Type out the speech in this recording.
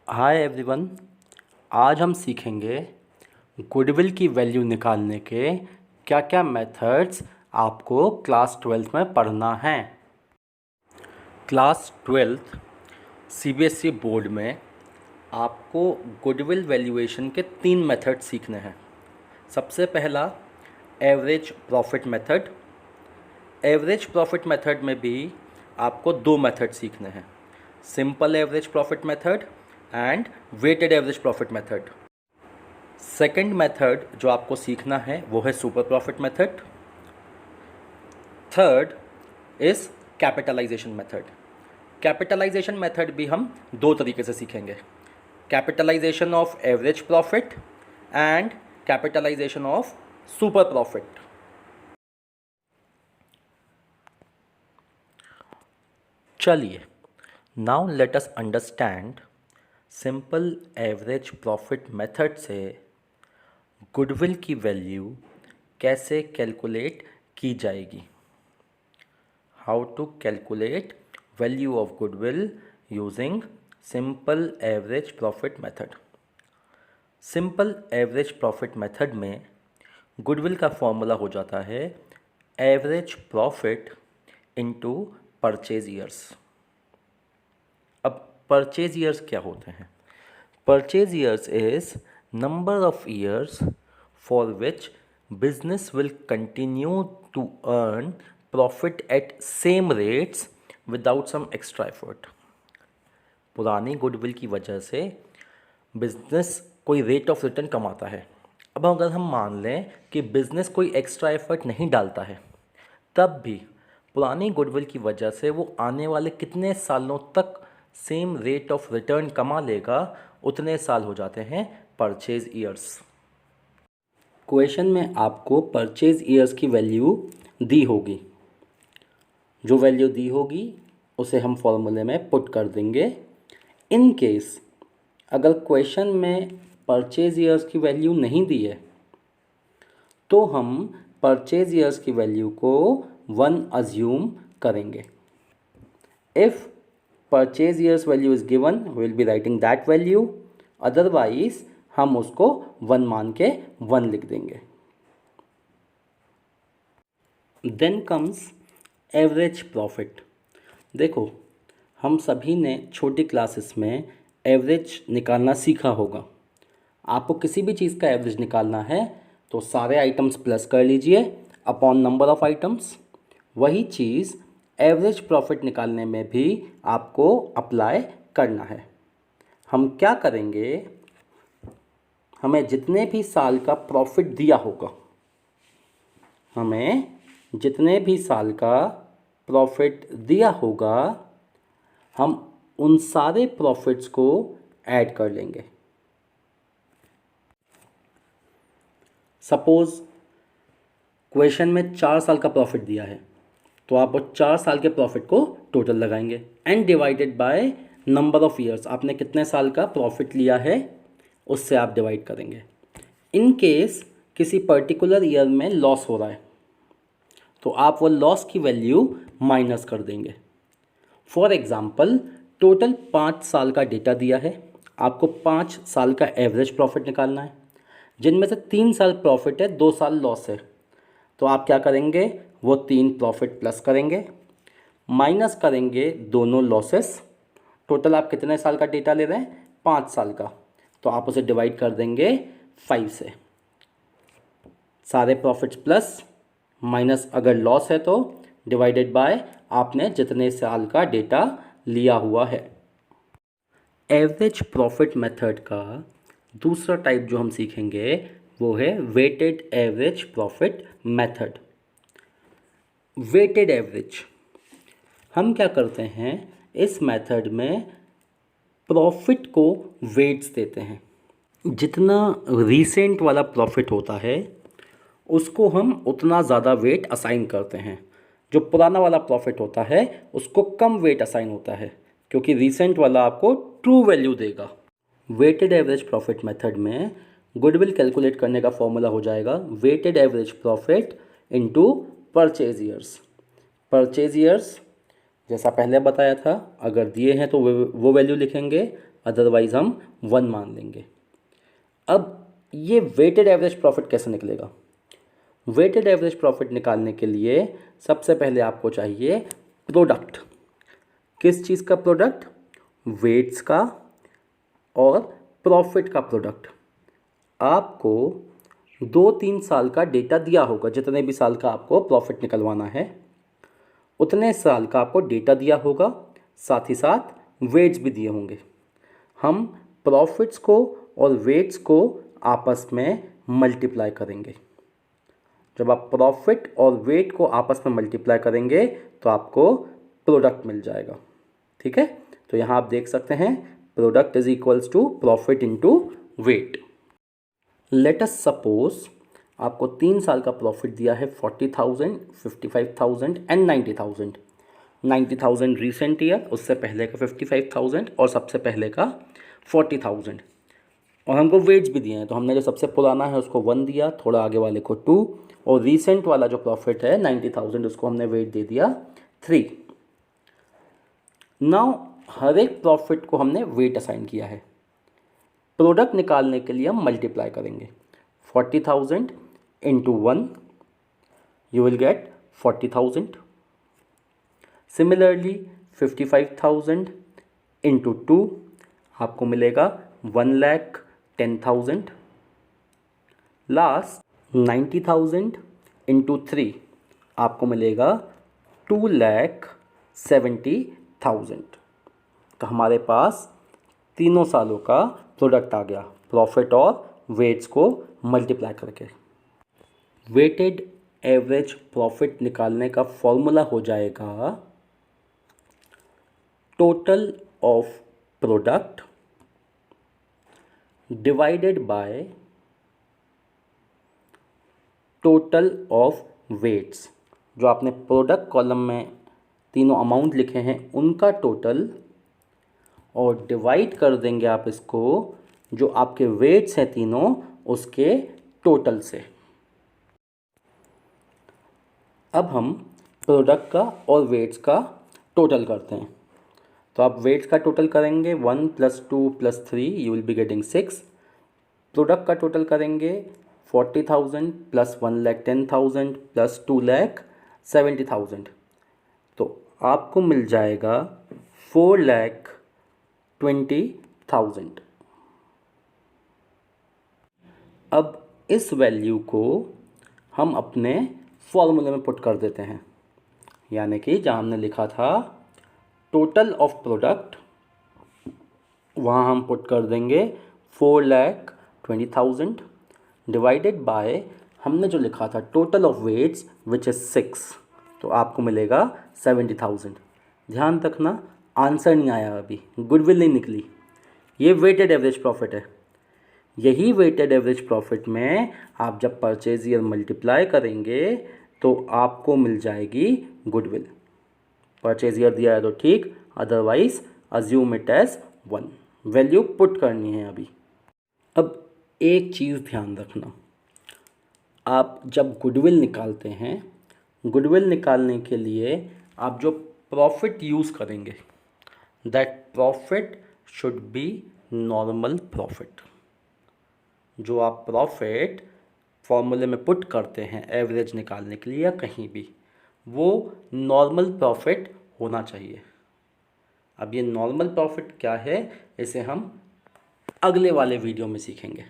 Hi everyone. आज हम सीखेंगे गुडविल की वैल्यू निकालने के क्या क्या मेथड्स आपको क्लास 12th में पढ़ना है। क्लास 12th सीबीएसई बोर्ड में आपको गुडविल वैल्यूएशन के 3 मेथड सीखने हैं। सबसे पहला average profit method. Average profit method में भी आपको 2 मेथड सीखने हैं, simple average profit method and weighted average profit method. Second method जो आपको सीखना है वो है super profit method. Third is capitalization method. Capitalization method भी हम 2 तरीके से सीखेंगे, capitalization of average profit and capitalization of super profit. चलिए, now let us understand simple average profit method से गुडविल की वैल्यू कैसे कैलकुलेट की जाएगी। How to calculate value of goodwill using simple average profit method. Simple average profit method में goodwill का formula हो जाता है average profit into purchase years. अब परचेज ईयर्स क्या होते हैं? Purchase years is number of years for which business will continue to earn profit at same rates without some extra effort. पुरानी गुडविल की वजह से बिजनेस कोई रेट ऑफ रिटर्न कमाता है। अब अगर हम मान लें कि बिजनेस कोई एक्स्ट्रा एफर्ट नहीं डालता है, तब भी पुरानी गुडविल की वजह से वो आने वाले कितने सालों तक सेम रेट ऑफ रिटर्न कमा लेगा, उतने साल हो जाते हैं परचेज ईयर्स। क्वेश्चन में आपको परचेज ईयर्स की वैल्यू दी होगी। जो वैल्यू दी होगी उसे हम फॉर्मूले में पुट कर देंगे। इन केस अगर क्वेश्चन में परचेज ईयर्स की वैल्यू नहीं दी है तो हम परचेज ईयर्स की वैल्यू को 1 अज्यूम करेंगे। If purchase years value is given we will be writing that value, otherwise हम उसको 1 मान के 1 लिख देंगे। Then comes average profit. देखो, हम सभी ने छोटी क्लासेस में एवरेज निकालना सीखा होगा। आपको किसी भी चीज़ का एवरेज निकालना है तो सारे आइटम्स प्लस कर लीजिए अपॉन नंबर ऑफ आइटम्स। वही चीज़ एवरेज प्रॉफिट निकालने में भी आपको अप्लाई करना है। हम क्या करेंगे, हमें जितने भी साल का प्रॉफिट दिया होगा, हमें जितने भी साल का प्रॉफिट दिया होगा, हम उन सारे प्रॉफिट्स को ऐड कर लेंगे। सपोज क्वेश्चन में 4 साल का प्रॉफिट दिया है तो आप वो 4 साल के प्रॉफिट को टोटल लगाएंगे and divided by number of years. आपने कितने साल का प्रॉफिट लिया है उससे आप डिवाइड करेंगे। इन केस किसी पर्टिकुलर ईयर में लॉस हो रहा है तो आप वो लॉस की वैल्यू माइनस कर देंगे। फॉर एग्जाम्पल, टोटल 5 साल का डेटा दिया है, आपको 5 साल का एवरेज प्रॉफिट निकालना है, जिनमें से 3 साल प्रॉफिट है, 2 साल लॉस है। तो आप क्या करेंगे, वो 3 प्रॉफिट प्लस करेंगे, माइनस करेंगे दोनों लॉसेस। टोटल आप कितने साल का डेटा ले रहे हैं, 5 साल का, तो आप उसे डिवाइड कर देंगे 5 से। सारे प्रॉफिट्स प्लस माइनस अगर लॉस है तो डिवाइडेड बाय आपने जितने साल का डेटा लिया हुआ है। एवरेज प्रॉफिट मेथड का दूसरा टाइप जो हम सीखेंगे वो है weighted average profit method. Weighted average हम क्या करते हैं, इस मेथड में प्रॉफिट को वेट्स देते हैं। जितना रीसेंट वाला प्रॉफिट होता है उसको हम उतना ज़्यादा वेट असाइन करते हैं। जो पुराना वाला प्रॉफिट होता है उसको कम वेट असाइन होता है, क्योंकि रीसेंट वाला आपको ट्रू वैल्यू देगा। वेटेड एवरेज प्रॉफिट मेथड में गुडविल कैलकुलेट करने का फॉर्मूला हो जाएगा weighted average profit into purchase years. Purchase years जैसा पहले बताया था, अगर दिए हैं तो वो वैल्यू लिखेंगे, अदरवाइज़ हम 1 मान लेंगे। अब ये वेटेड एवरेज प्रॉफिट कैसे निकलेगा? वेटेड एवरेज प्रॉफिट निकालने के लिए सबसे पहले आपको चाहिए प्रोडक्ट। किस चीज़ का प्रोडक्ट? वेट्स का और प्रॉफिट का प्रोडक्ट। आपको 2-3 साल का डेटा दिया होगा, जितने भी साल का आपको प्रॉफिट निकलवाना है उतने साल का आपको डेटा दिया होगा, साथ ही साथ वेट्स भी दिए होंगे। हम प्रॉफिट्स को और वेट्स को आपस में मल्टीप्लाई करेंगे। जब आप प्रॉफिट और वेट को आपस में मल्टीप्लाई करेंगे तो आपको प्रोडक्ट मिल जाएगा। ठीक है, तो यहाँ आप देख सकते हैं product is equals to profit into weight. Let us suppose आपको 3 साल का प्रॉफिट दिया है 40,000, 55,000 एंड 90,000। 90,000 रिसेंट ईयर, उससे पहले का 55,000 और सबसे पहले का 40,000। और हमको वेट्स भी दिए हैं, तो हमने जो सबसे पुराना है उसको 1 दिया, थोड़ा आगे वाले को 2, और रिसेंट वाला जो प्रॉफिट है 90,000 उसको हमने वेट दे दिया 3। नाउ हर एक प्रॉफिट को हमने वेट असाइन किया है। प्रोडक्ट निकालने के लिए हम मल्टीप्लाई करेंगे। 40,000 into 1 you will get 40,000। Similarly 55,000 into 2 आपको मिलेगा 1,10,000। लास्ट 90,000 इंटू 3 आपको मिलेगा 2,70,000। तो हमारे पास तीनों सालों का प्रोडक्ट आ गया प्रॉफिट और वेट्स को मल्टीप्लाई करके। वेटेड एवरेज प्रॉफिट निकालने का फॉर्मूला हो जाएगा total of product divided by total of weights. जो आपने प्रोडक्ट कॉलम में तीनों अमाउंट लिखे हैं उनका टोटल, और डिवाइड कर देंगे आप इसको जो आपके वेट्स हैं तीनों उसके टोटल से। अब हम प्रोडक्ट का और वेट्स का टोटल करते हैं। तो आप वेट्स का टोटल करेंगे 1 + 2 + 3 you will be getting 6। Product का टोटल करेंगे 40,000 + 1,10,000 + 2,70,000। तो आपको मिल जाएगा 4,20,000। अब इस वैल्यू को हम अपने फॉर्मूले में पुट कर देते हैं, यानी कि जहाँ हमने लिखा था टोटल ऑफ प्रोडक्ट वहाँ हम पुट कर देंगे 4,20,000 डिवाइडेड बाय हमने जो लिखा था total of weights which is 6, तो आपको मिलेगा 70,000। ध्यान रखना आंसर नहीं आया, अभी गुडविल नहीं निकली, ये वेटेड एवरेज प्रॉफिट है। यही वेटेड एवरेज प्रॉफिट में आप जब परचेज ईयर मल्टीप्लाई करेंगे तो आपको मिल जाएगी गुडविल। परचेज ईयर दिया है तो ठीक, otherwise assume it as 1। Value put करनी है अभी। अब एक चीज़ ध्यान रखना, आप जब गुडविल निकालते हैं, गुडविल निकालने के लिए आप जो प्रॉफिट यूज़ करेंगे that profit should be normal profit. जो आप प्रॉफिट फॉर्मूले में पुट करते हैं एवरेज निकालने के लिए या कहीं भी, वो नॉर्मल प्रॉफिट होना चाहिए। अब ये नॉर्मल प्रॉफिट क्या है इसे हम अगले वाले वीडियो में सीखेंगे।